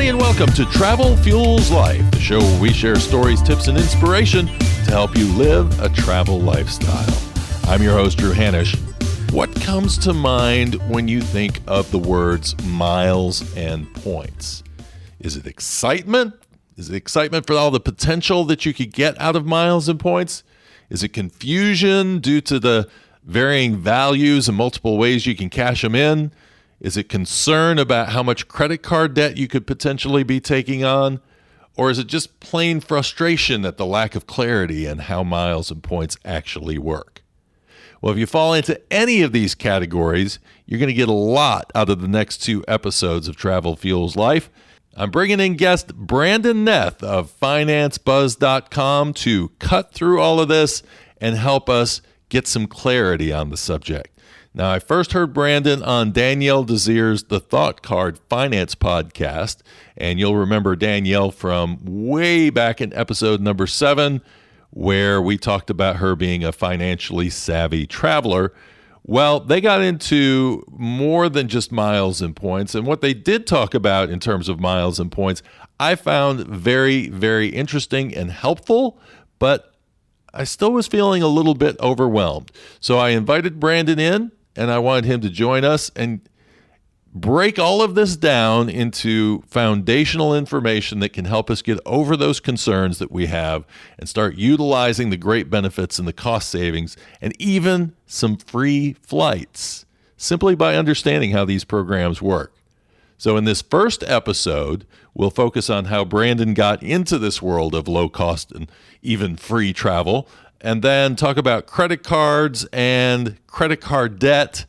everybody, and welcome to Travel Fuels Life, the show where we share stories, tips, and inspiration to help you live a travel lifestyle. I'm your host, Drew Hanisch. What comes to mind when you think of the words miles and points? Is it excitement? Is it excitement for all the potential that you could get out of miles and points? Is it confusion due to the varying values and multiple ways you can cash them in? Is it concern about how much credit card debt you could potentially be taking on? Or is it just plain frustration at the lack of clarity and how miles and points actually work? Well, if you fall into any of these categories, you're going to get a lot out of the next two episodes of Travel Fuels Life. I'm bringing in guest Brandon Neth of FinanceBuzz.com to cut through all of this and help us get some clarity on the subject. Now, I first heard Brandon on Danielle Desire's The Thought Card Finance podcast, and you'll remember Danielle from way back in episode number 7, where we talked about her being a financially savvy traveler. Well, they got into more than just miles and points, and what they did talk about in terms of miles and points, I found very, very interesting and helpful, but I still was feeling a little bit overwhelmed. So I invited Brandon in, and I wanted him to join us and break all of this down into foundational information that can help us get over those concerns that we have and start utilizing the great benefits and the cost savings and even some free flights simply by understanding how these programs work. So in this first episode, we'll focus on how Brandon got into this world of low cost and even free travel, and then talk about credit cards and credit card debt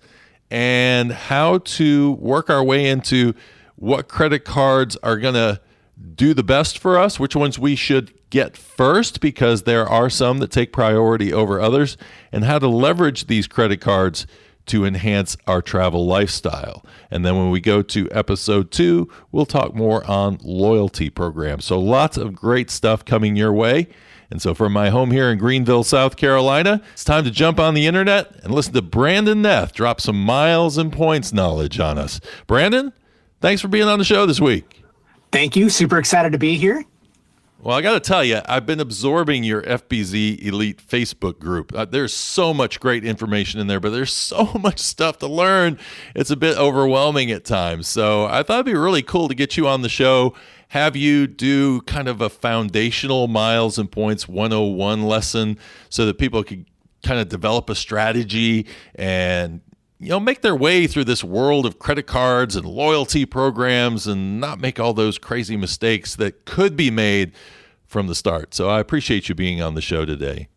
and how to work our way into what credit cards are going to do the best for us, which ones we should get first because there are some that take priority over others, and how to leverage these credit cards to enhance our travel lifestyle. And then when we go to episode 2, we'll talk more on loyalty programs. So lots of great stuff coming your way. And so from my home here in Greenville, South Carolina, it's time to jump on the internet and listen to Brandon Neth drop some miles and points knowledge on us. Brandon, thanks for being on the show this week. Thank you. Super excited to be here. Well, I got to tell you, I've been absorbing your FBZ Elite Facebook group. There's so much great information in there, but there's so much stuff to learn. It's a bit overwhelming at times. So I thought it'd be really cool to get you on the show, have you do kind of a foundational miles and points 101 lesson so that people could kind of develop a strategy and make their way through this world of credit cards and loyalty programs and not make all those crazy mistakes that could be made from the start. So I appreciate you being on the show today.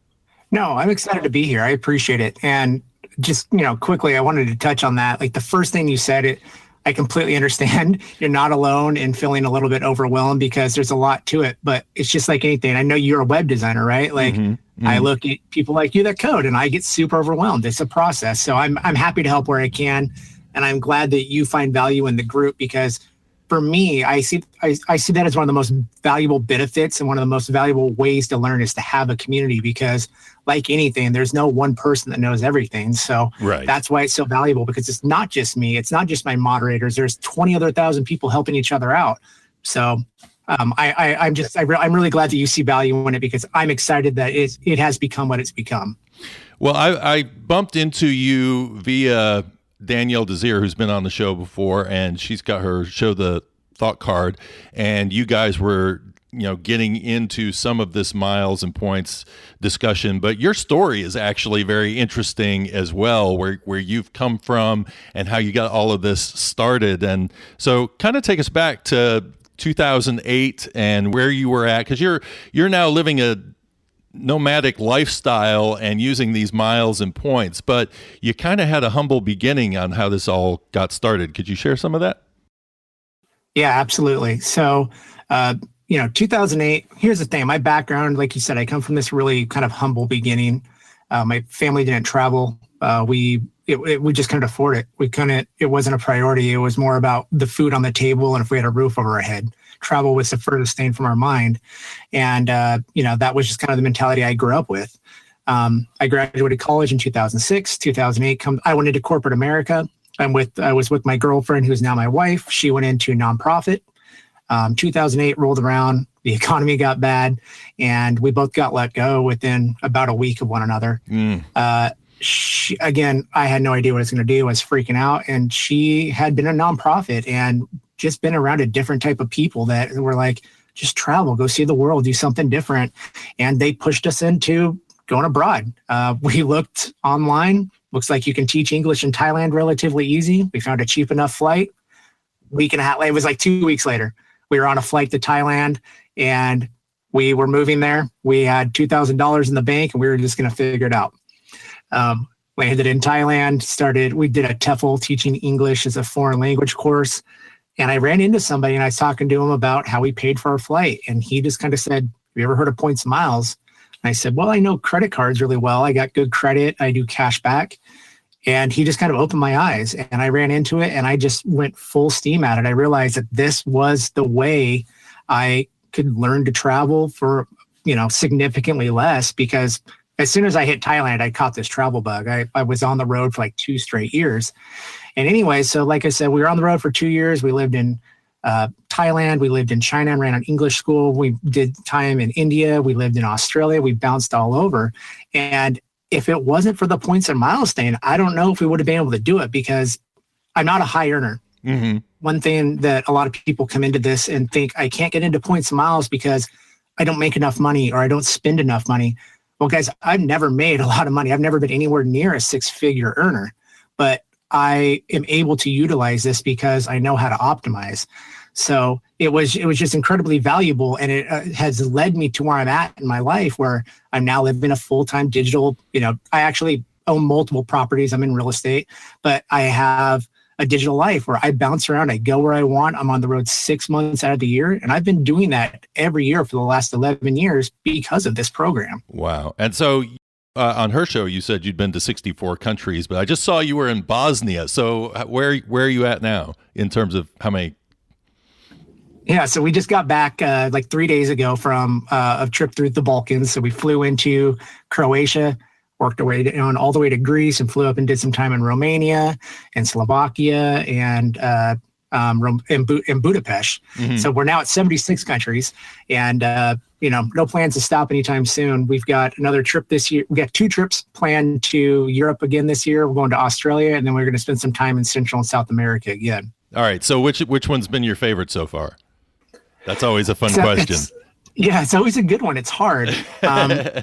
No, I'm excited to be here. I appreciate it. And just, quickly, I wanted to touch on that. Like the first thing you said, I completely understand. You're not alone in feeling a little bit overwhelmed because there's a lot to it, but it's just like anything. I know you're a web designer, right? Like I look at people like you that code and I get super overwhelmed. It's a process. So I'm happy to help where I can. And I'm glad that you find value in the group because for me, I see that as one of the most valuable benefits and one of the most valuable ways to learn is to have a community because like anything, there's no one person that knows everything. So That's why it's so valuable because it's not just me. It's not just my moderators. There's 20 other thousand people helping each other out. So I'm really glad that you see value in it because I'm excited that it has become what it's become. Well, I bumped into you via Danielle Desire, who's been on the show before, and she's got her show, The Thought Card, and you guys were getting into some of this miles and points discussion, but your story is actually very interesting as well, where you've come from and how you got all of this started. And so kind of take us back to 2008 and where you were at, because you're now living a nomadic lifestyle and using these miles and points, but you kind of had a humble beginning on how this all got started. Could you share some of that? Yeah, absolutely. So, 2008, here's the thing. My background, like you said, I come from this really kind of humble beginning. My family didn't travel. We just couldn't afford it. It wasn't a priority. It was more about the food on the table and if we had a roof over our head. Travel was the furthest thing from our mind. And, that was just kind of the mentality I grew up with. I graduated college in 2006, 2008. I went into corporate America. I was with my girlfriend, who's now my wife. She went into nonprofit. 2008 rolled around, the economy got bad, and we both got let go within about a week of one another. Again, I had no idea what I was going to do. I was freaking out, and she had been a nonprofit and just been around a different type of people that were like, just travel, go see the world, do something different. And they pushed us into going abroad. We looked online. Looks like you can teach English in Thailand relatively easy. We found a cheap enough flight. Week and a half, it was like 2 weeks later, we were on a flight to Thailand, and we were moving there. We had $2,000 in the bank, and we were just going to figure it out. Landed in Thailand, we did a TEFL, teaching English as a foreign language course. And I ran into somebody, and I was talking to him about how we paid for our flight. And he just kind of said, have you ever heard of points and miles? And I said, well, I know credit cards really well. I got good credit. I do cash back. And he just kind of opened my eyes, and I ran into it, and I just went full steam at it. I realized that this was the way I could learn to travel for, significantly less, because as soon as I hit Thailand, I caught this travel bug. I was on the road for like 2 straight years. And anyway, so like I said, we were on the road for 2 years. We lived in Thailand. We lived in China and ran an English school. We did time in India. We lived in Australia. We bounced all over. And if it wasn't for the points and miles thing, I don't know if we would have been able to do it, because I'm not a high earner. Mm-hmm. One thing that a lot of people come into this and think, I can't get into points and miles because I don't make enough money or I don't spend enough money. Well, guys, I've never made a lot of money. I've never been anywhere near a 6-figure earner, but I am able to utilize this because I know how to optimize. So it was just incredibly valuable, and it has led me to where I'm at in my life, where I'm now living a full-time digital. I actually own multiple properties. I'm in real estate, but I have a digital life where I bounce around. I go where I want. I'm on the road 6 months out of the year, and I've been doing that every year for the last 11 years because of this program. Wow! And so on her show, you said you'd been to 64 countries, but I just saw you were in Bosnia. So where are you at now in terms of how many? Yeah, so we just got back like 3 days ago from a trip through the Balkans. So we flew into Croatia, worked our way down all the way to Greece, and flew up and did some time in Romania and Slovakia and Budapest. Mm-hmm. So we're now at 76 countries, and no plans to stop anytime soon. We've got another trip this year. We got 2 trips planned to Europe again this year. We're going to Australia, and then we're going to spend some time in Central and South America again. All right. So which one's been your favorite so far? That's always a fun question. It's always a good one. It's hard. I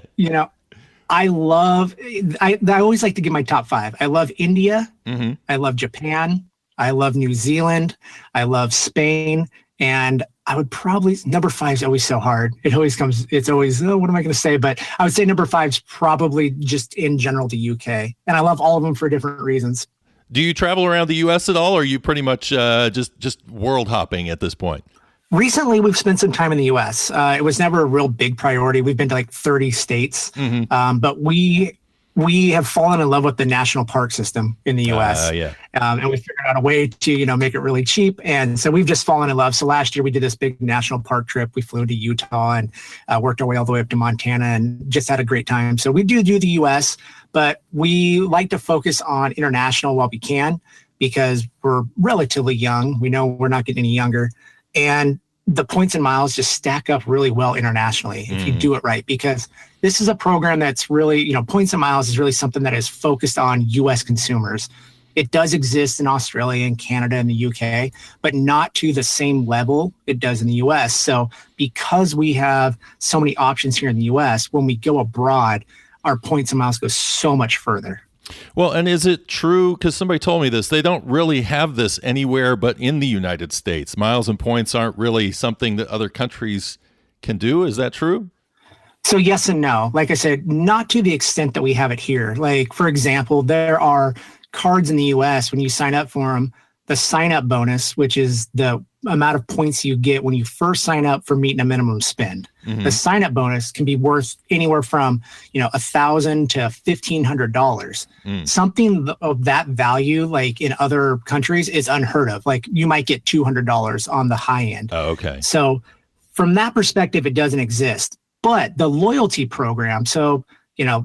always like to give my top 5. I love India. Mm-hmm. I love Japan. I love New Zealand. I love Spain. And I would probably, number 5 is always so hard. It's always, what am I going to say? But I would say number 5 is probably just in general the UK. And I love all of them for different reasons. Do you travel around the U.S. at all, or are you pretty much just world hopping at this point? Recently, we've spent some time in the U.S. It was never a real big priority. We've been to like 30 states, mm-hmm. But we have fallen in love with the national park system in the U.S. And we figured out a way to make it really cheap. And so we've just fallen in love. So last year we did this big national park trip. We flew into Utah and worked our way all the way up to Montana and just had a great time. So we do the U.S., but we like to focus on international while we can, because we're relatively young. We know we're not getting any younger. And the points and miles just stack up really well internationally if you do it right, because this is a program that's really, points and miles is really something that is focused on U.S. consumers. It does exist in Australia and Canada and the UK, but not to the same level it does in the U.S. So because we have so many options here in the U.S., when we go abroad, our points and miles go so much further. Well, and is it true, because somebody told me this, they don't really have this anywhere but in the United States. Miles and points aren't really something that other countries can do. Is that true? So yes and no. Like I said, not to the extent that we have it here. Like, for example, there are cards in the U.S. when you sign up for them, the sign-up bonus, which is the amount of points you get when you first sign up for meeting a minimum spend. Mm-hmm. The sign-up bonus can be worth anywhere from $1,000 to $1,500. Something of that value, like in other countries, is unheard of. Like you might get $200 on the high end. Oh, okay. So from that perspective, it doesn't exist. But the loyalty program, so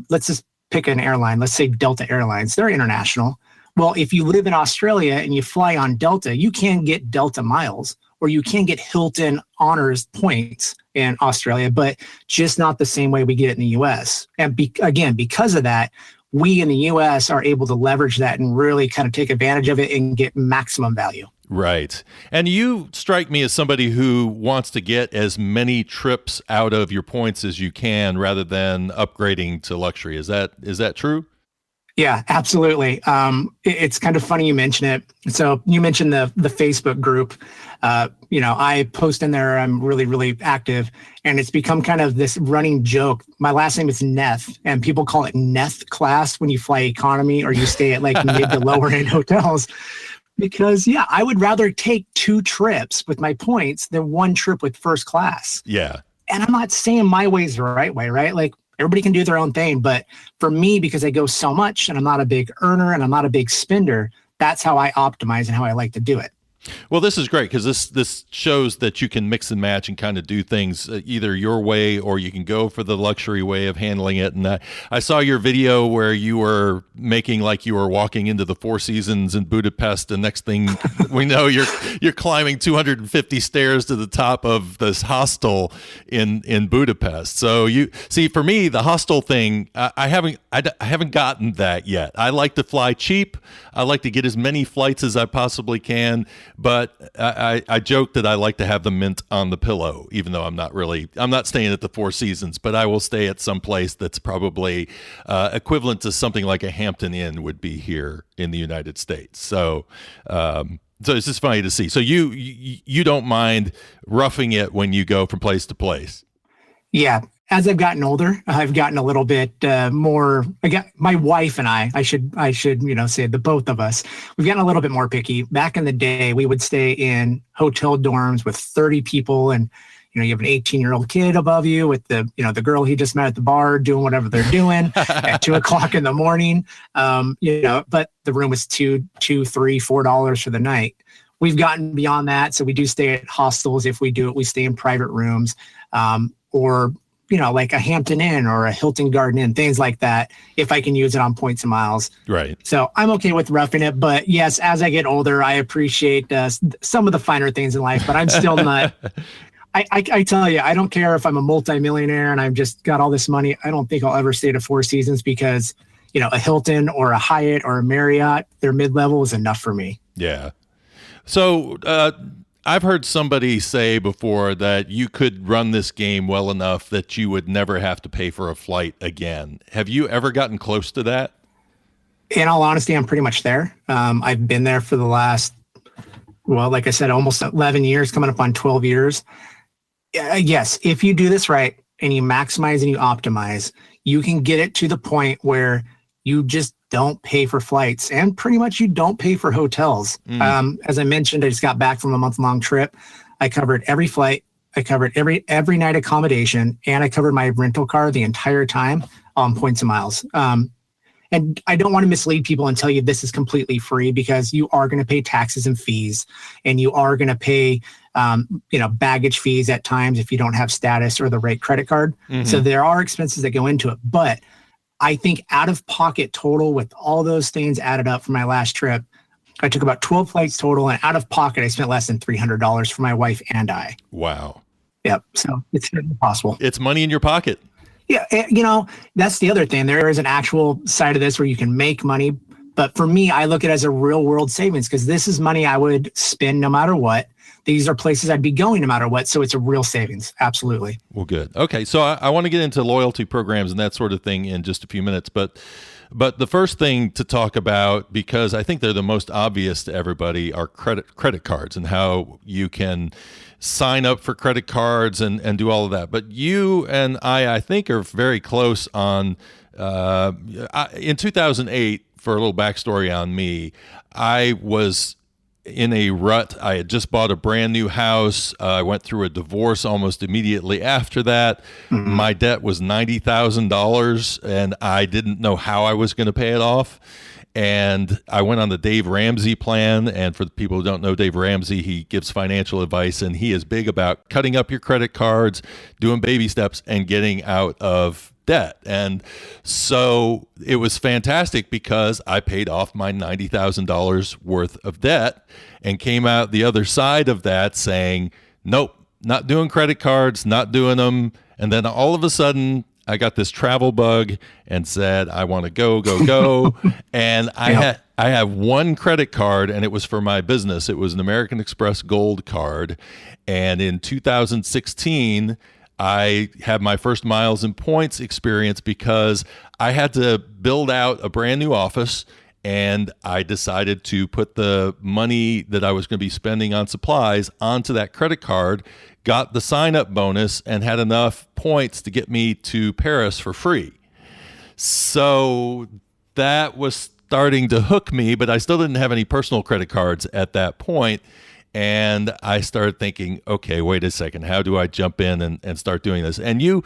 let's just pick an airline. Let's say Delta Airlines. They're international. Well, if you live in Australia and you fly on Delta, you can get Delta miles, or you can get Hilton Honors points in Australia, but just not the same way we get it in the US. And again, because of that, we in the US are able to leverage that and really kind of take advantage of it and get maximum value. Right. And you strike me as somebody who wants to get as many trips out of your points as you can rather than upgrading to luxury. Is that true? Yeah, absolutely. It's kind of funny you mention it. So you mentioned the Facebook group. I post in there. I'm really, really active, and it's become kind of this running joke. My last name is Neth, and people call it Neth class when you fly economy or you stay at like mid to lower end hotels. Because I would rather take 2 trips with my points than 1 trip with first class. Yeah. And I'm not saying my way is the right way, right? Like everybody can do their own thing. But for me, because I go so much and I'm not a big earner and I'm not a big spender, that's how I optimize and how I like to do it. Well, this is great because this shows that you can mix and match and kind of do things either your way or you can go for the luxury way of handling it. And I saw your video where you were making like you were walking into the Four Seasons in Budapest. And next thing we know, you're climbing 250 stairs to the top of this hostel in Budapest. So you see, for me, the hostel thing, I haven't gotten that yet. I like to fly cheap. I like to get as many flights as I possibly can. But I joke that I like to have the mint on the pillow, even though I'm not staying at the Four Seasons, but I will stay at some place that's probably equivalent to something like a Hampton Inn would be here in the United States. So it's just funny to see. So you don't mind roughing it when you go from place to place. Yeah. As I've gotten older, I've gotten a little bit more. My wife and I should say the both of us, we've gotten a little bit more picky. Back in the day, we would stay in hotel dorms with 30 people, and you have an 18-year-old kid above you with the girl he just met at the bar doing whatever they're doing at 2:00 in the morning. But the room was $2, $3, $4 for the night. We've gotten beyond that, so we do stay at hostels. If we do it, we stay in private rooms, or like a Hampton Inn or a Hilton Garden Inn, things like that, if I can use it on points and miles. Right. So I'm okay with roughing it. But yes, as I get older, I appreciate some of the finer things in life, but I'm still not. I tell you, I don't care if I'm a multimillionaire and I've just got all this money. I don't think I'll ever stay at a Four Seasons because, a Hilton or a Hyatt or a Marriott, their mid-level is enough for me. Yeah. So, I've heard somebody say before that you could run this game well enough that you would never have to pay for a flight again. Have you ever gotten close to that? In all honesty, I'm pretty much there. I've been there for the last, like I said, almost 11 years, coming up on 12 years. Yes, if you do this right and you maximize and you optimize, you can get it to the point where you just don't pay for flights, and pretty much you don't pay for hotels. As I mentioned, I just got back from a month-long trip. I covered every flight. I covered every night accommodation, and I covered my rental car the entire time on points and miles. And I don't want to mislead people and tell you this is completely free, because you are going to pay taxes and fees, and you are going to pay, baggage fees at times if you don't have status or the right credit card. So there are expenses that go into it, but I think out of pocket total with all those things added up for my last trip, I took about 12 flights total, and out of pocket, I spent less than $300 for my wife and I. Wow. Yep. So it's possible. It's money in your pocket. Yeah. That's the other thing. There is an actual side of this where you can make money. But for me, I look at it as a real world savings, because this is money I would spend no matter what. These are places I'd be going no matter what. So it's a real savings. Absolutely. Well, good. Okay. So I want to get into loyalty programs and that sort of thing in just a few minutes. But the first thing to talk about, because I think they're the most obvious to everybody, are credit cards and how you can sign up for credit cards and do all of that. But you and I think, are very close on, in 2008, for a little backstory on me, I was in a rut. I had just bought a brand new house. I went through a divorce almost immediately after that. My debt was $90,000, and I didn't know how I was going to pay it off. And I went on the Dave Ramsey plan. And for the people who don't know Dave Ramsey, he gives financial advice, and he is big about cutting up your credit cards, doing baby steps, and getting out of debt. And so it was fantastic because I paid off my $90,000 worth of debt and came out the other side of that saying, nope, not doing credit cards, not doing them. And then all of a sudden I got this travel bug and said, I want to go. And I have one credit card, and it was for my business. It was an American Express Gold card. And in 2016, I had my first miles and points experience because I had to build out a brand new office, and I decided to put the money that I was going to be spending on supplies onto that credit card, got the sign-up bonus, and had enough points to get me to Paris for free. So that was starting to hook me, but I still didn't have any personal credit cards at that point. And I started thinking, okay, wait a second, how do I jump in and start doing this? And you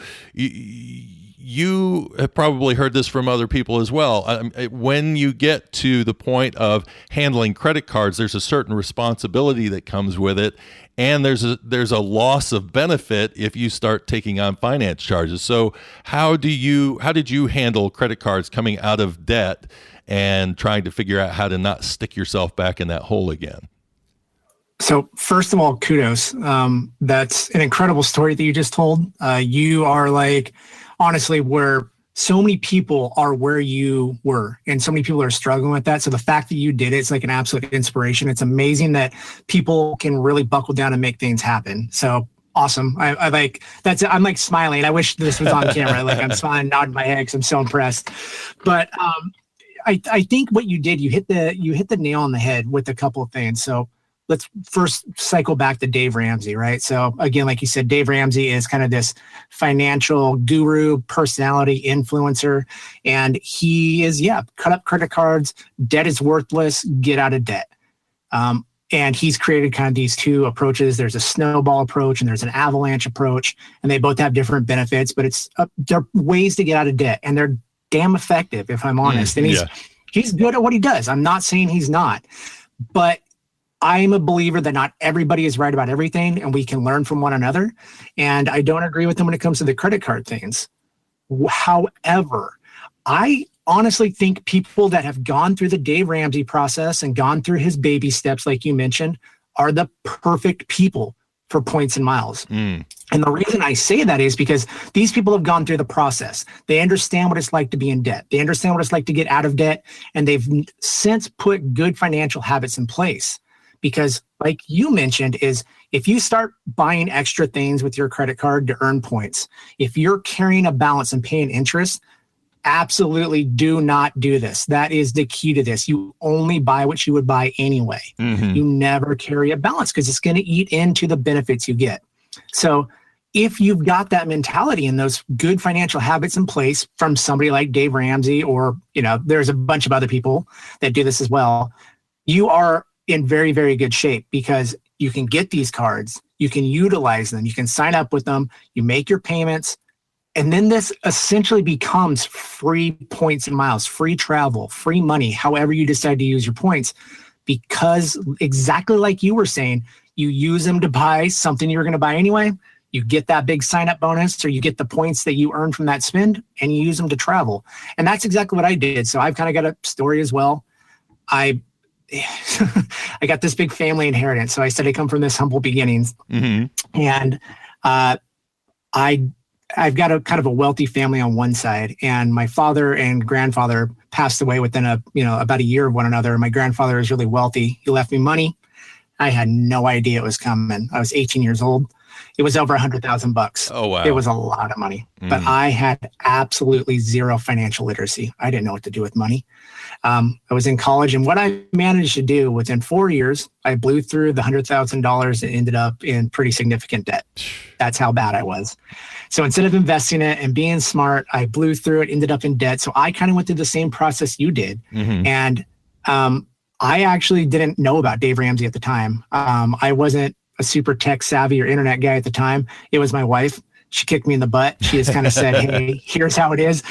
have probably heard this from other people as well. When you get to the point of handling credit cards, there's a certain responsibility that comes with it. And there's a loss of benefit if you start taking on finance charges. So how did you handle credit cards coming out of debt and trying to figure out how to not stick yourself back in that hole again? So first of all, kudos. That's an incredible story that you just told. You are like, honestly, where so many people are where you were, and so many people are struggling with that. So the fact that you did it's like an absolute inspiration. It's amazing that people can really buckle down and make things happen. So awesome. I like that's. I'm like smiling. I wish this was on camera. Like I'm smiling, nodding my head because I'm so impressed. But I think what you did, you hit the nail on the head with a couple of things. So let's first cycle back to Dave Ramsey, right? So again, like you said, Dave Ramsey is kind of this financial guru, personality influencer, and he is, cut up credit cards, debt is worthless, get out of debt. And he's created kind of these two approaches. There's a snowball approach and there's an avalanche approach, and they both have different benefits, but they're ways to get out of debt, and they're damn effective, if I'm honest. And he's good at what he does. I'm not saying he's not, but I'm a believer that not everybody is right about everything, and we can learn from one another. And I don't agree with him when it comes to the credit card things. However, I honestly think people that have gone through the Dave Ramsey process and gone through his baby steps, like you mentioned, are the perfect people for points and miles. And the reason I say that is because these people have gone through the process. They understand what it's like to be in debt. They understand what it's like to get out of debt. And they've since put good financial habits in place. Because like you mentioned, is if you start buying extra things with your credit card to earn points, if you're carrying a balance and paying interest, absolutely do not do this. That is the key to this. You only buy what you would buy anyway. You never carry a balance because it's going to eat into the benefits you get. So if you've got that mentality and those good financial habits in place from somebody like Dave Ramsey, or, there's a bunch of other people that do this as well, you are in very, very good shape because you can get these cards, you can utilize them, you can sign up with them, you make your payments, and then this essentially becomes free points and miles, free travel, free money, however you decide to use your points, because exactly like you were saying, you use them to buy something you're going to buy anyway, you get that big sign-up bonus, or you get the points that you earn from that spend, and you use them to travel. And that's exactly what I did. So I've kind of got a story as well. I got this big family inheritance. So I said I come from this humble beginnings, and I've got a kind of a wealthy family on one side, and my father and grandfather passed away within about a year of one another. My grandfather is really wealthy. He left me money. I had no idea it was coming. I was 18 years old. It was over $100,000. Oh, wow. It was a lot of money, but I had absolutely zero financial literacy. I didn't know what to do with money. I was in college, and what I managed to do within 4 years, I blew through the $100,000 and ended up in pretty significant debt. That's how bad I was. So instead of investing it and being smart, I blew through it, ended up in debt. So I kind of went through the same process you did. And I actually didn't know about Dave Ramsey at the time. I wasn't a super tech savvy or internet guy at the time. It was my wife. She kicked me in the butt. She just kind of said, hey, here's how it is.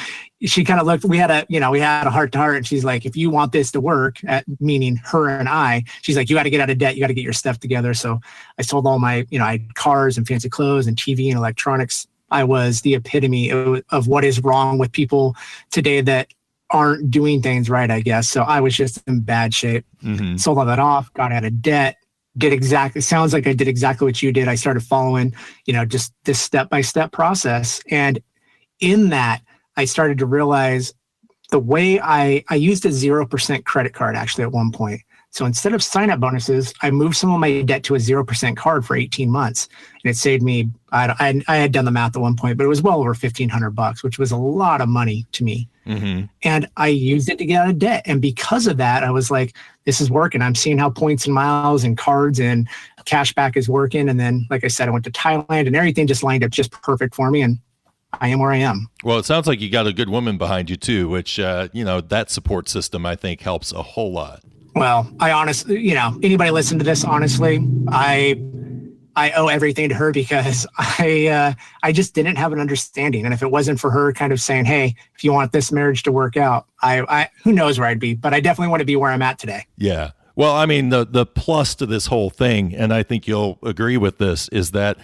She kind of looked, we had a heart to heart, and she's like, if you want this to work, meaning her and I, she's like, you got to get out of debt. You got to get your stuff together. So I sold all my, I had cars and fancy clothes and TV and electronics, I was the epitome of what is wrong with people today that aren't doing things right, I guess. So I was just in bad shape. Sold all that off, got out of debt, sounds like I did exactly what you did. I started following, just this step-by-step process. And in that, I started to realize the way I used a 0% credit card actually at one point. So instead of sign-up bonuses, I moved some of my debt to a 0% card for 18 months. And it saved me, I had done the math at one point, but it was well over $1,500, which was a lot of money to me. And I used it to get out of debt. And because of that, I was like, this is working. I'm seeing how points and miles and cards and cash back is working. And then, like I said, I went to Thailand and everything just lined up just perfect for me. And I am where I am. Well, it sounds like you got a good woman behind you too, which, that support system, I think, helps a whole lot. Well, I honestly, anybody listen to this, honestly, I owe everything to her because I just didn't have an understanding. And if it wasn't for her kind of saying, hey, if you want this marriage to work out, I who knows where I'd be, but I definitely want to be where I'm at today. Yeah. Well, I mean, the plus to this whole thing, and I think you'll agree with this, is that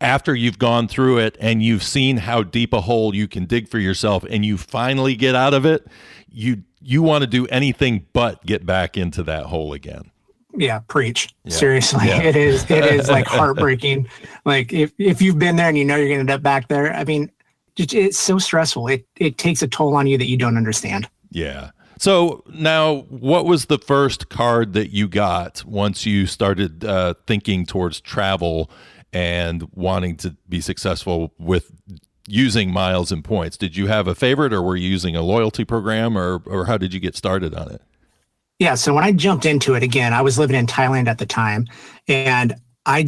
after you've gone through it and you've seen how deep a hole you can dig for yourself and you finally get out of it, you want to do anything but get back into that hole again. Yeah, preach. Yeah. Seriously, yeah. It is like heartbreaking. Like if you've been there and you're going to end up back there, I mean, it's so stressful. It takes a toll on you that you don't understand. Yeah. So now, what was the first card that you got once you started thinking towards travel and wanting to be successful with using miles and points? Did you have a favorite, or were you using a loyalty program, or how did you get started on it? Yeah. So when I jumped into it again, I was living in Thailand at the time, and I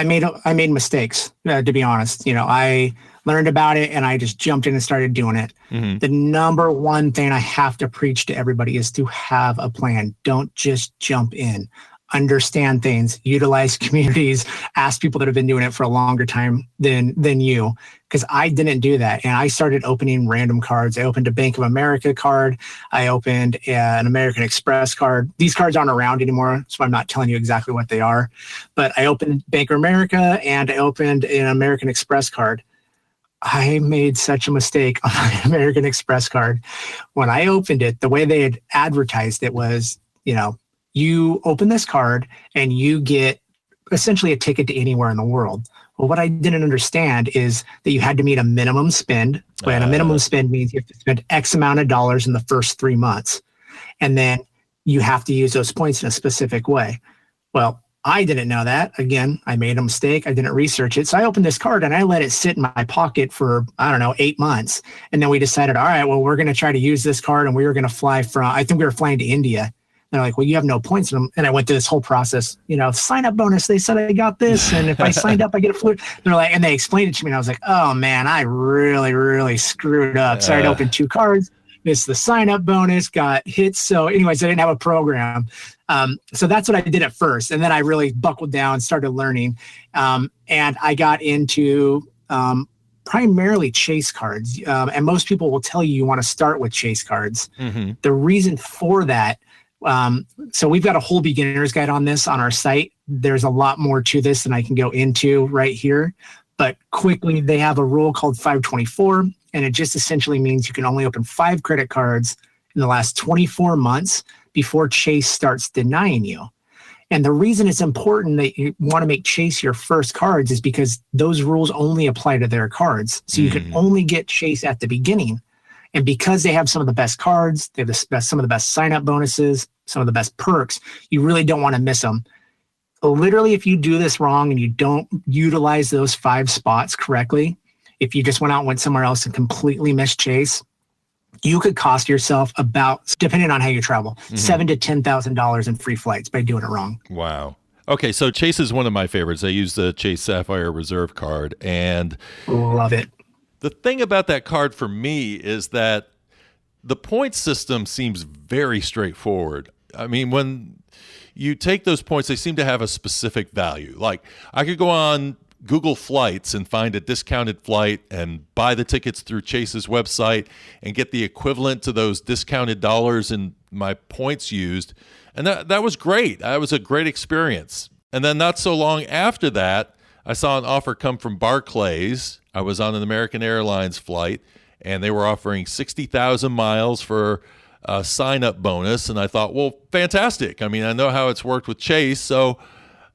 made mistakes, to be honest. I learned about it and I just jumped in and started doing it. The number one thing I have to preach to everybody is to have a plan. Don't just jump in. Understand things, utilize communities, ask people that have been doing it for a longer time than you, because I didn't do that. And I started opening random cards. I opened a Bank of America card. I opened an American Express card. These cards aren't around anymore, so I'm not telling you exactly what they are. But I opened Bank of America and I opened an American Express card. I made such a mistake on my American Express card. When I opened it, the way they had advertised it was, you open this card and you get essentially a ticket to anywhere in the world. Well, what I didn't understand is that you had to meet a minimum spend. And a minimum spend means you have to spend X amount of dollars in the first 3 months. And then you have to use those points in a specific way. Well, I didn't know that. Again, I made a mistake. I didn't research it. So I opened this card and I let it sit in my pocket for, 8 months. And then we decided, all right, well, we're going to try to use this card, and we were going to fly I think we were flying to India. They're like, well, you have no points. And I went through this whole process, sign up bonus. They said I got this. And if I signed up, I get a flight. They're like, and they explained it to me. And I was like, oh man, I really, really screwed up. So I'd opened 2 cards. Missed the sign up bonus, got hit. So anyways, I didn't have a program. So that's what I did at first. And then I really buckled down, started learning. And I got into primarily chase cards. And most people will tell you want to start with chase cards. The reason for that, so we've got a whole beginner's guide on this on our site. There's a lot more to this than I can go into right here. But quickly, they have a rule called 524, and it just essentially means you can only open 5 credit cards in the last 24 months before Chase starts denying you. And the reason it's important that you want to make Chase your first cards is because those rules only apply to their cards. So you can only get Chase at the beginning. And because they have some of the best cards, they have some of the best sign-up bonuses, some of the best perks, you really don't want to miss them. Literally, if you do this wrong and you don't utilize those 5 spots correctly, if you just went out and went somewhere else and completely missed Chase, you could cost yourself about, depending on how you travel, $7,000 to $10,000 in free flights by doing it wrong. Wow. Okay, so Chase is one of my favorites. I use the Chase Sapphire Reserve card, and love it. The thing about that card for me is that the point system seems very straightforward. I mean, when you take those points, they seem to have a specific value. Like, I could go on Google Flights and find a discounted flight and buy the tickets through Chase's website and get the equivalent to those discounted dollars in my points used. And that was great. That was a great experience. And then not so long after that, I saw an offer come from Barclays. I was on an American Airlines flight, and they were offering 60,000 miles for a sign-up bonus. And I thought, well, fantastic. I mean, I know how it's worked with Chase. So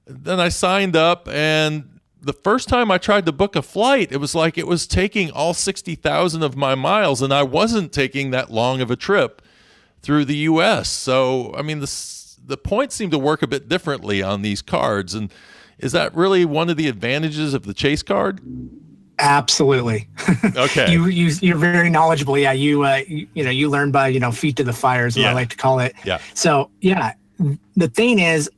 then I signed up, and the first time I tried to book a flight, it was like it was taking all 60,000 of my miles, and I wasn't taking that long of a trip through the U.S. So, I mean, the points seem to work a bit differently on these cards. And is that really one of the advantages of the Chase card? Absolutely. Okay. You're very knowledgeable. Yeah. You learn by, feet to the fire is what I like to call it. Yeah. So yeah, the thing is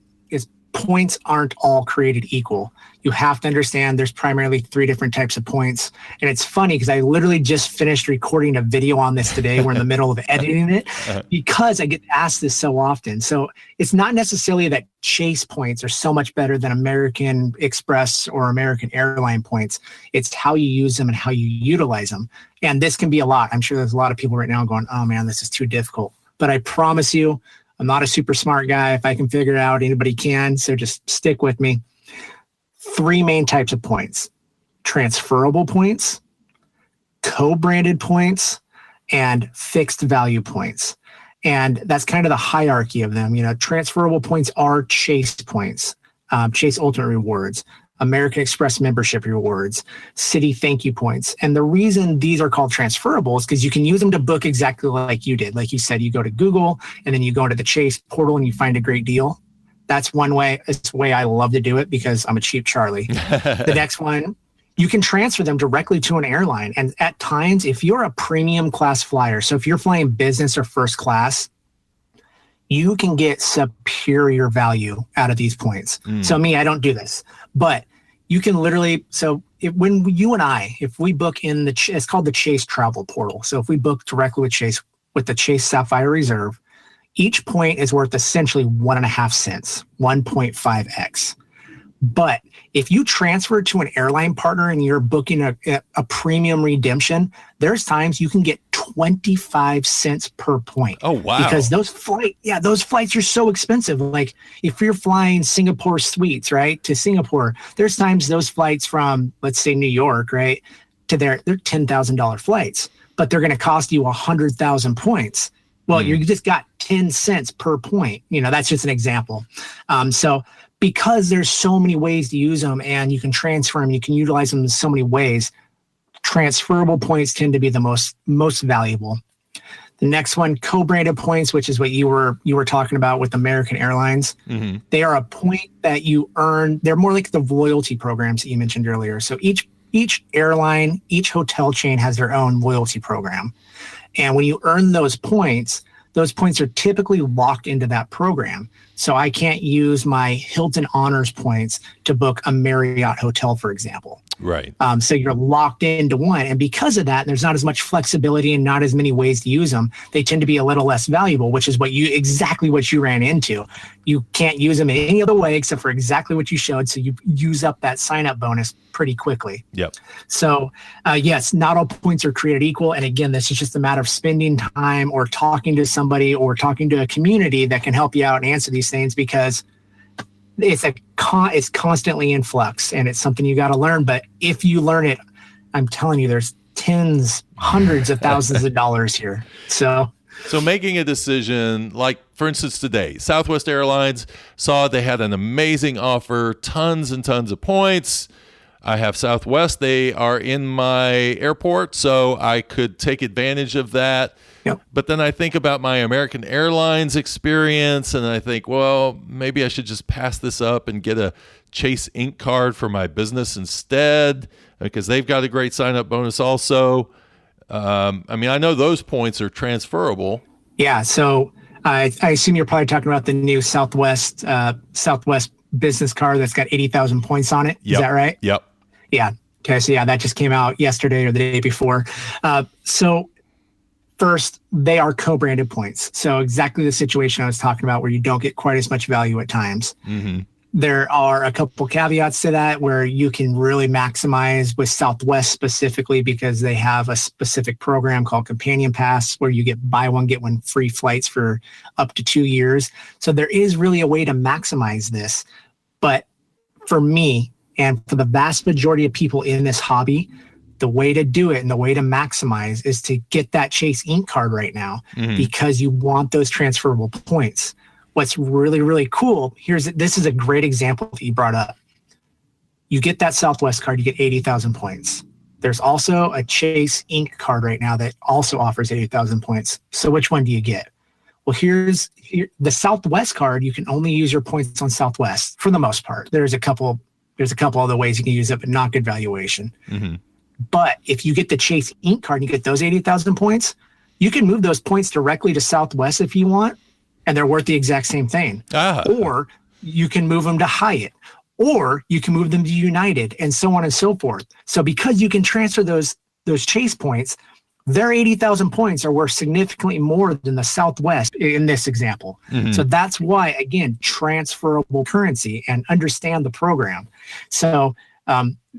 points aren't all created equal. You have to understand there's primarily 3 different types of points. And it's funny because I literally just finished recording a video on this today. We're in the middle of editing it because I get asked this so often. So it's not necessarily that Chase points are so much better than American Express or American Airline points. It's how you use them and how you utilize them. And this can be a lot. I'm sure there's a lot of people right now going, oh man, this is too difficult. But I promise you, I'm not a super smart guy. If I can figure it out, anybody can. So just stick with me. 3 main types of points: transferable points, co-branded points, and fixed value points. And that's kind of the hierarchy of them. Transferable points are Chase points, Chase Ultimate Rewards, American Express membership rewards, Citi thank you points. And the reason these are called transferable is because you can use them to book exactly like you did. Like you said, you go to Google and then you go into the Chase portal and you find a great deal. That's one way. It's the way I love to do it because I'm a cheap Charlie. The next one, you can transfer them directly to an airline. And at times, if you're a premium class flyer, so if you're flying business or first class, you can get superior value out of these points. So me, I don't do this, but you can literally, when you and I, if we book in it's called the Chase travel portal. So if we book directly with Chase, with the Chase Sapphire Reserve, each point is worth essentially 1.5 cents, 1.5x. But if you transfer to an airline partner and you're booking a premium redemption, there's times you can get 25 cents per point. Oh, wow. Because those flights are so expensive. Like if you're flying Singapore Suites, right, to Singapore, there's times those flights from, let's say, New York, right, to they're $10,000 flights, but they're going to cost you 100,000 points. Well, you just got 10 cents per point. That's just an example. So because there's so many ways to use them and you can transfer them, you can utilize them in so many ways, transferable points tend to be the most valuable. The next one, co-branded points, which is what you were talking about with American Airlines. Mm-hmm. They are a point that you earn. They're more like the loyalty programs that you mentioned earlier. So each airline, each hotel chain has their own loyalty program. And when you earn those points are typically locked into that program. So I can't use my Hilton Honors points to book a Marriott hotel, for example. Right. So you're locked into one. And because of that, there's not as much flexibility and not as many ways to use them. They tend to be a little less valuable, which is exactly what you ran into. You can't use them in any other way except for exactly what you showed. So you use up that sign-up bonus pretty quickly. Yep. So yes, not all points are created equal. And again, this is just a matter of spending time or talking to somebody or talking to a community that can help you out and answer these things, because it's constantly in flux and it's something you got to learn. But if you learn it, I'm telling you, there's hundreds of thousands of dollars here. So making a decision, like for instance today, Southwest Airlines saw they had an amazing offer, tons and tons of points. I have Southwest. They are in my airport, so I could take advantage of that. Yep. But then I think about my American Airlines experience, and I think, well, maybe I should just pass this up and get a Chase Ink card for my business instead, because they've got a great sign-up bonus also. I know those points are transferable. Yeah, so I assume you're probably talking about the new Southwest business card that's got 80,000 points on it. Yep. Is that right? Yep. Yeah. Okay. So yeah, that just came out yesterday or the day before. So first, they are co-branded points. So exactly the situation I was talking about where you don't get quite as much value at times. Mm-hmm. There are a couple caveats to that where you can really maximize with Southwest specifically because they have a specific program called Companion Pass where you get buy one, get one free flights for up to 2 years. So there is really a way to maximize this. But for me, And for the vast majority of people in this hobby, the way to do it and the way to maximize is to get that Chase Ink card right now because you want those transferable points. What's really, really cool, this is a great example that you brought up. You get that Southwest card, you get 80,000 points. There's also a Chase Ink card right now that also offers 80,000 points. So which one do you get? Well, the Southwest card, you can only use your points on Southwest for the most part. There's a couple other ways you can use it, but not good valuation. But if you get the Chase Ink card and you get those 80,000 points, you can move those points directly to Southwest if you want, and they're worth the exact same thing. Or you can move them to Hyatt, or you can move them to United, and so on and so forth. So because you can transfer those Chase points, their 80,000 points are worth significantly more than the Southwest in this example. So that's why, again, transferable currency, and understand the program. So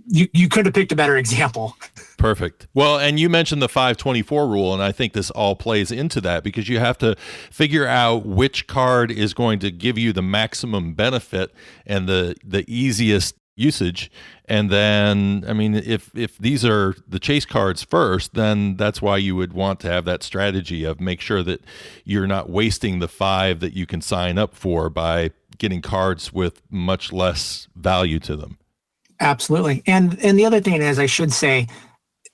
you could have picked a better example. Perfect. Well, and you mentioned the 524 rule, and I think this all plays into that because you have to figure out which card is going to give you the maximum benefit and the easiest usage. And then, I mean, if these are the Chase cards first, then that's why you would want to have that strategy of make sure that you're not wasting the 5 that you can sign up for by getting cards with much less value to them. Absolutely. And the other thing is, I should say,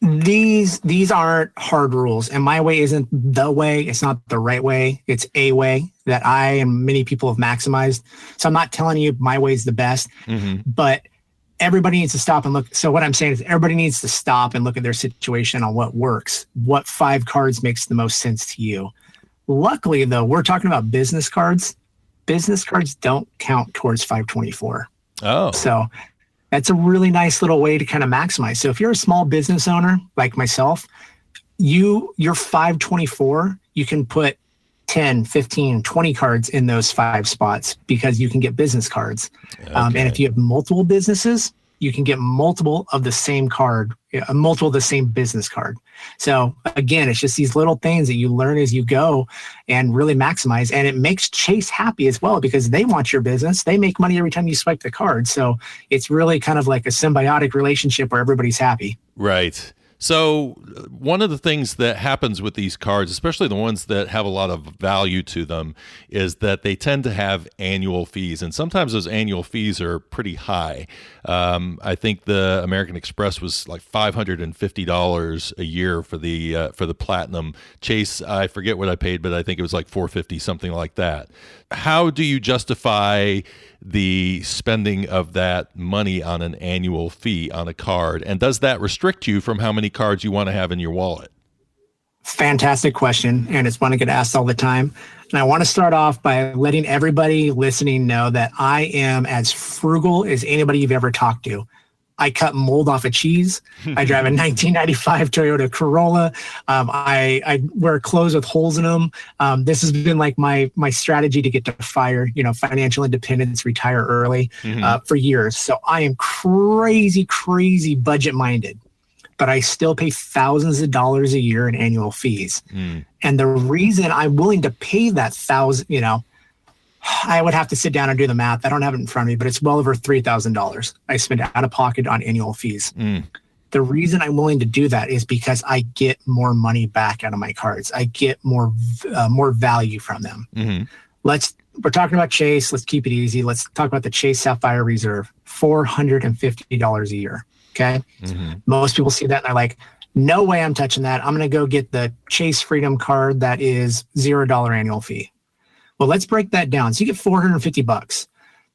these aren't hard rules, and my way isn't the way. It's not the right way. It's a way that I and many people have maximized. So I'm not telling you my way is the best, but everybody needs to stop and look. So what I'm saying is everybody needs to stop and look at their situation on what works. What 5 cards makes the most sense to you? Luckily, though, we're talking about business cards. Business cards don't count towards 524. Oh. So that's a really nice little way to kind of maximize. So if you're a small business owner like myself, your 524, you can put 10, 15, 20 cards in those 5 spots because you can get business cards. Okay. And if you have multiple businesses, you can get multiple of the same card, multiple of the same business card. So again, it's just these little things that you learn as you go and really maximize. And it makes Chase happy as well because they want your business. They make money every time you swipe the card. So it's really kind of like a symbiotic relationship where everybody's happy. Right. So one of the things that happens with these cards, especially the ones that have a lot of value to them, is that they tend to have annual fees. And sometimes those annual fees are pretty high. I think the American Express was like $550 a year for the Platinum. Chase, I forget what I paid, but I think it was like $450, something like that. How do you justify the spending of that money on an annual fee on a card? And does that restrict you from how many cards you want to have in your wallet? Fantastic question. And it's one I get asked all the time. And I want to start off by letting everybody listening know that I am as frugal as anybody you've ever talked to. I cut mold off of cheese. I drive a 1995 Toyota Corolla. I wear clothes with holes in them. This has been like my strategy to get to financial independence, retire early for years. So I am crazy budget minded, but I still pay thousands of dollars a year in annual fees. And the reason I'm willing to pay that I would have to sit down and do the math. I don't have it in front of me, but it's well over $3,000 I spend out of pocket on annual fees. The reason I'm willing to do that is because I get more money back out of my cards. I get more value from them. We're talking about Chase. Let's keep it easy. Let's talk about the Chase Sapphire Reserve, $450 a year. Okay. Most people see that and they're like, no way I'm touching that. I'm going to go get the Chase Freedom card that is $0 annual fee. Well, let's break that down. So you get $450.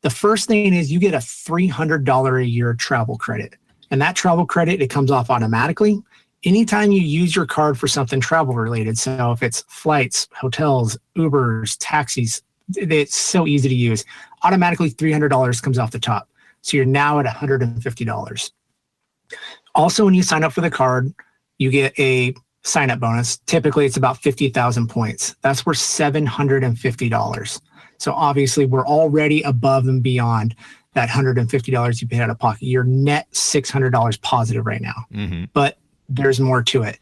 The first thing is you get a $300 a year travel credit. And that travel credit, it comes off automatically anytime you use your card for something travel related. So if it's flights, hotels, Ubers, taxis, it's so easy to use. Automatically $300 comes off the top. So you're now at $150. Also, when you sign up for the card, you get a sign-up bonus. Typically, it's about 50,000 points. That's worth $750. So obviously, we're already above and beyond that $150 you paid out of pocket. You're net $600 positive right now. But there's more to it.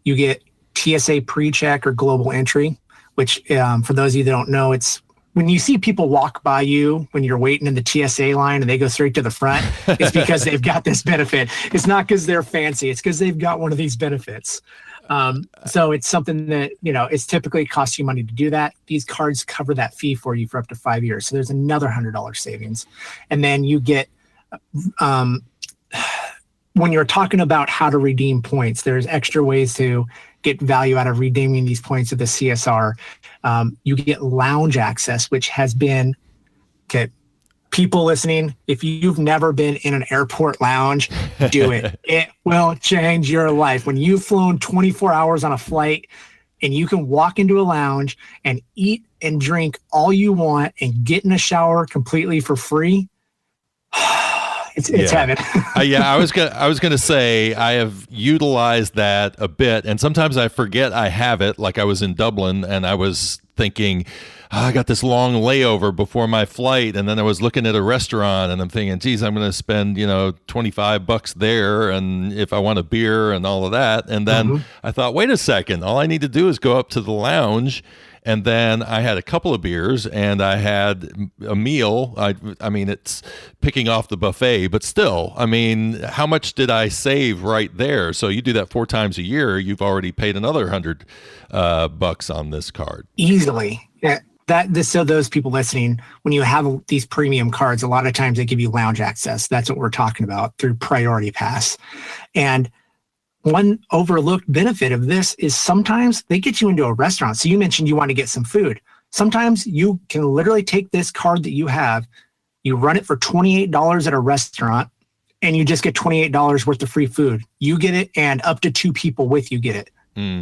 You get TSA pre-check or global entry, which for those of you that don't know, it's when you see people walk by you when you're waiting in the TSA line and they go straight to the front, it's because they've got this benefit. It's not because they're fancy. It's because they've got one of these benefits. So it's something that, it's typically costs you money to do that. These cards cover that fee for you for up to 5 years. So there's another $100 savings. And then you get, when you're talking about how to redeem points, there's extra ways to get value out of redeeming these points of the CSR. You get lounge access, which has been, okay, people listening, if you've never been in an airport lounge, do it. It will change your life. When you've flown 24 hours on a flight and you can walk into a lounge and eat and drink all you want and get in a shower completely for free, it's heaven. I was gonna say I have utilized that a bit, and sometimes I forget I have it. Like I was in Dublin and I was thinking, I got this long layover before my flight, and then I was looking at a restaurant and I'm thinking, geez, I'm going to spend $25 there, and if I want a beer and all of that, and then I thought, wait a second, all I need to do is go up to the lounge. And then I had a couple of beers and I had a meal. I mean, it's picking off the buffet, but still, I mean, how much did I save right there? So you do that 4 times a year, you've already paid another $100 on this card. Easily. Yeah. So those people listening, when you have these premium cards, a lot of times they give you lounge access. That's what we're talking about through Priority Pass. And one overlooked benefit of this is sometimes they get you into a restaurant. So you mentioned you want to get some food. Sometimes you can literally take this card that you have, you run it for $28 at a restaurant, and you just get $28 worth of free food. You get it, and up to 2 people with you get it.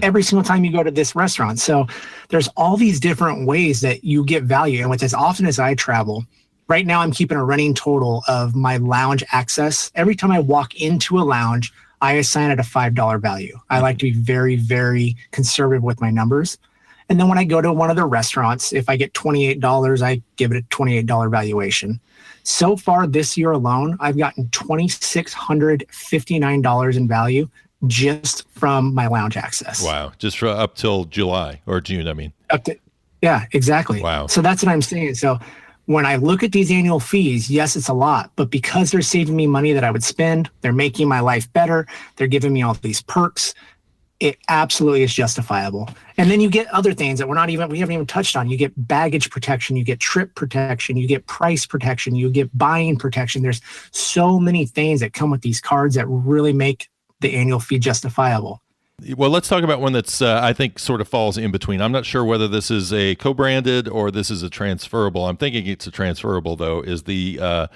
Every single time you go to this restaurant. So there's all these different ways that you get value. And with as often as I travel, right now I'm keeping a running total of my lounge access. Every time I walk into a lounge, I assign it a $5 value. I like to be very, very conservative with my numbers. And then when I go to one of the restaurants, if I get $28, I give it a $28 valuation. So far this year alone, I've gotten $2,659 in value just from my lounge access. Wow. Just for up till July or June, I mean. Yeah, exactly. Wow. So that's what I'm saying. So when I look at these annual fees, yes, it's a lot, but because they're saving me money that I would spend, they're making my life better, they're giving me all these perks, it absolutely is justifiable. And then you get other things that we haven't even touched on. You get baggage protection, you get trip protection, you get price protection, you get buying protection. There's so many things that come with these cards that really make the annual fee justifiable. Well, let's talk about one that's, I think, sort of falls in between. I'm not sure whether this is a co-branded or this is a transferable. I'm thinking it's a transferable, though, is the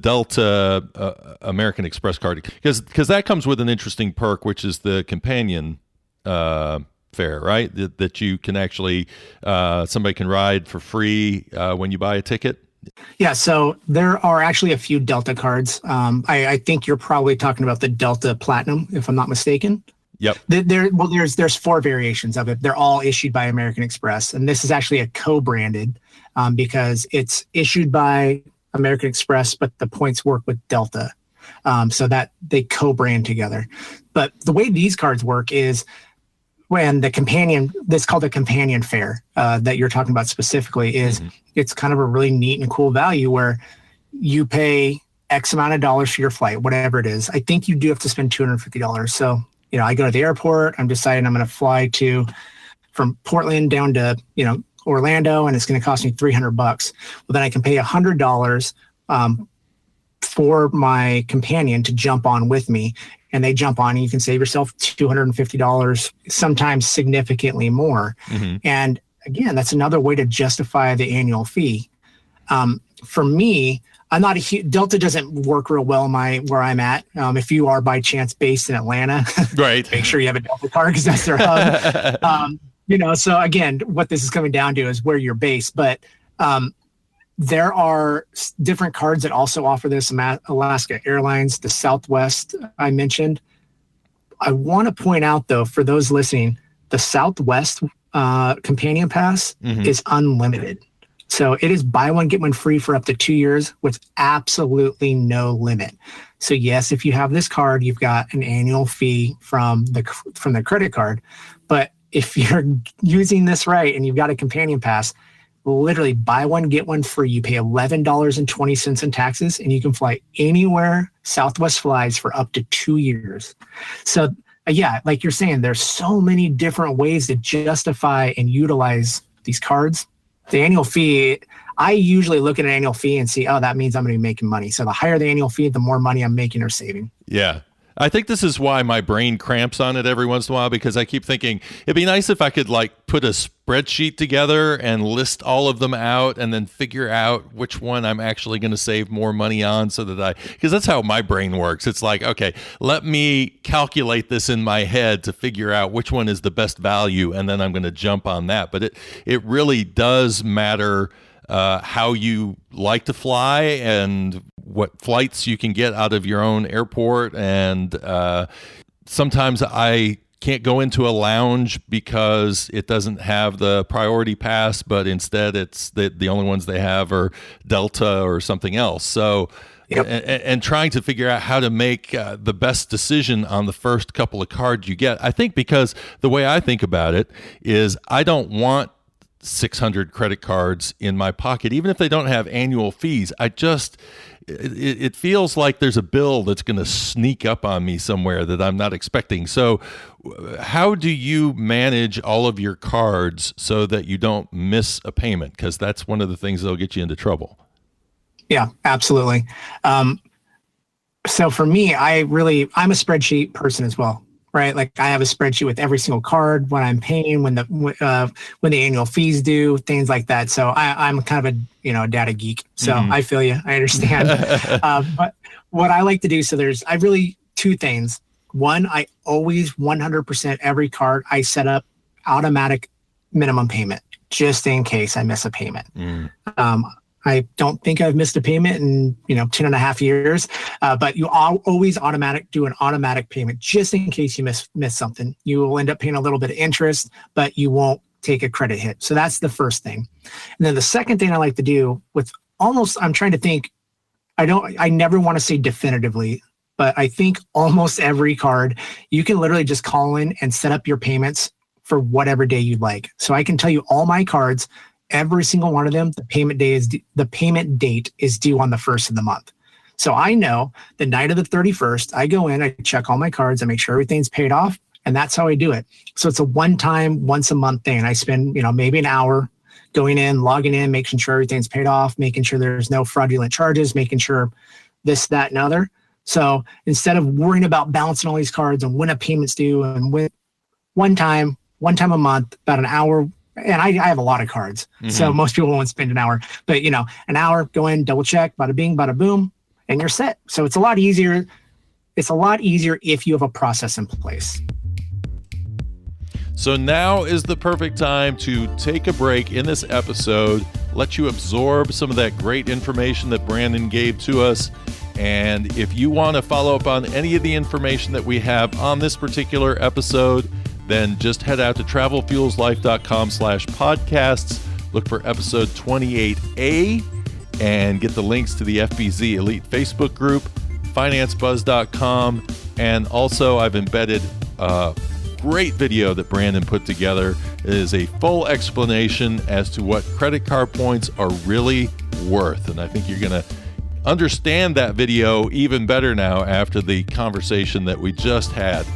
Delta American Express card. Because that comes with an interesting perk, which is the companion fare, right? That you can actually, somebody can ride for free when you buy a ticket. Yeah, so there are actually a few Delta cards. I think you're probably talking about the Delta Platinum, if I'm not mistaken. Yep. There's 4 variations of it. They're all issued by American Express, and this is actually a co-branded because it's issued by American Express, but the points work with Delta, so that they co-brand together. But the way these cards work is when that's called a companion fare that you're talking about specifically is it's kind of a really neat and cool value where you pay X amount of dollars for your flight, whatever it is. I think you do have to spend $250. So, I go to the airport, I'm deciding I'm going to fly from Portland down to, Orlando, and it's going to cost me $300. Well, then I can pay $100 for my companion to jump on with me, and they jump on, and you can save yourself $250, sometimes significantly more. And again, that's another way to justify the annual fee. For me, I'm not Delta doesn't work real well where I'm at. If you are by chance based in Atlanta, right, make sure you have a Delta card because that's their hub. So again, what this is coming down to is where you're based. But there are different cards that also offer this. Alaska Airlines, the Southwest I mentioned. I want to point out, though, for those listening, the Southwest Companion Pass is unlimited. So it is buy one, get one free for up to 2 years with absolutely no limit. So yes, if you have this card, you've got an annual fee from the credit card. But if you're using this right and you've got a companion pass, literally buy one, get one free. You pay $11.20 in taxes, and you can fly anywhere Southwest flies for up to 2 years. So yeah, like you're saying, there's so many different ways to justify and utilize these cards. The annual fee, I usually look at an annual fee and see, oh, that means I'm going to be making money. So the higher the annual fee, the more money I'm making or saving. Yeah. I think this is why my brain cramps on it every once in a while, because I keep thinking it'd be nice if I could like put a spreadsheet together and list all of them out and then figure out which one I'm actually going to save more money on, so that because that's how my brain works. It's like, okay, let me calculate this in my head to figure out which one is the best value, and then I'm going to jump on that. But it really does matter how you like to fly and what flights you can get out of your own airport. And sometimes I can't go into a lounge because it doesn't have the priority pass, but instead it's the only ones they have are Delta or something else. So yep. and trying to figure out how to make the best decision on the first couple of cards you get. I think because the way I think about it is I don't want 600 credit cards in my pocket, even if they don't have annual fees. It feels like there's a bill that's going to sneak up on me somewhere that I'm not expecting. So how do you manage all of your cards so that you don't miss a payment? Because that's one of the things that'll get you into trouble. Yeah, absolutely. So for me, I'm a spreadsheet person as well. Right, like I have a spreadsheet with every single card, when I'm paying, when the annual fees due, things like that. So I'm kind of a data geek. So I feel you, I understand. But what I like to do, I really two things. One, I always 100% every card I set up automatic minimum payment just in case I miss a payment. I don't think I've missed a payment in 10 and a half years, but you always do an automatic payment just in case you miss something. You will end up paying a little bit of interest, but you won't take a credit hit. So that's the first thing. And then the second thing I like to do I'm trying to think, I never want to say definitively, but I think almost every card, you can literally just call in and set up your payments for whatever day you'd like. So I can tell you all my cards, every single one of them, the payment date is due on the 1st of the month. So I know the night of the 31st, I go in, I check all my cards, I make sure everything's paid off, and that's how I do it. So it's a one-time, once-a-month thing. I spend, maybe an hour going in, logging in, making sure everything's paid off, making sure there's no fraudulent charges, making sure this, that, and other. So instead of worrying about balancing all these cards and when a payment's due and when one time a month, about an hour. And I have a lot of cards, so most people won't spend an hour. But, an hour, go in, double check, bada bing, bada boom, and you're set. So it's a lot easier. It's a lot easier if you have a process in place. So now is the perfect time to take a break in this episode, let you absorb some of that great information that Brandon gave to us. And if you want to follow up on any of the information that we have on this particular episode, then just head out to travelfuelslife.com/podcasts, look for episode 28A, and get the links to the FBZ Elite Facebook group, financebuzz.com, and also I've embedded a great video that Brandon put together. It is a full explanation as to what credit card points are really worth, and I think you're going to understand that video even better now after the conversation that we just had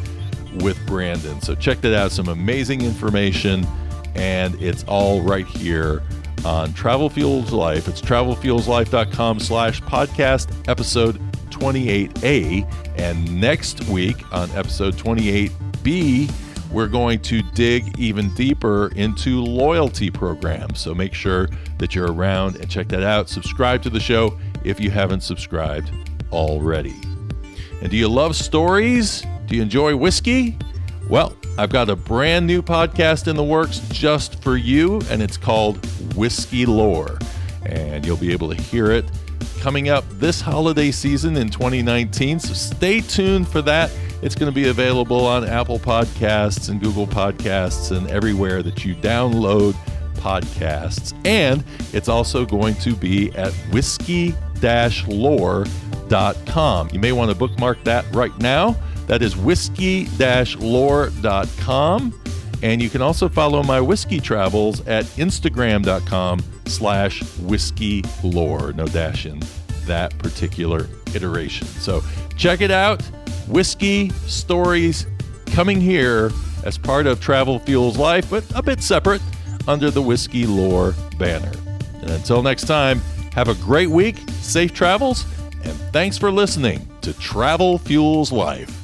with Brandon. So check that out, some amazing information, and it's all right here on Travel Fuels Life. It's travelfuelslife.com/podcast, episode 28A. And next week on episode 28B, we're going to dig even deeper into loyalty programs. So make sure that you're around and check that out. Subscribe to the show if you haven't subscribed already. And do you love stories? Do you enjoy whiskey? Well, I've got a brand new podcast in the works just for you, and it's called Whiskey Lore. And you'll be able to hear it coming up this holiday season in 2019. So stay tuned for that. It's going to be available on Apple Podcasts and Google Podcasts and everywhere that you download podcasts. And it's also going to be at whiskey-lore.com. You may want to bookmark that right now. That is whiskey-lore.com. And you can also follow my whiskey travels at instagram.com whiskey lore, no dash in that particular iteration. So check it out. Whiskey stories coming here as part of Travel Fuels Life, but a bit separate under the Whiskey Lore banner. And until next time, have a great week, safe travels, and thanks for listening to Travel Fuels Life.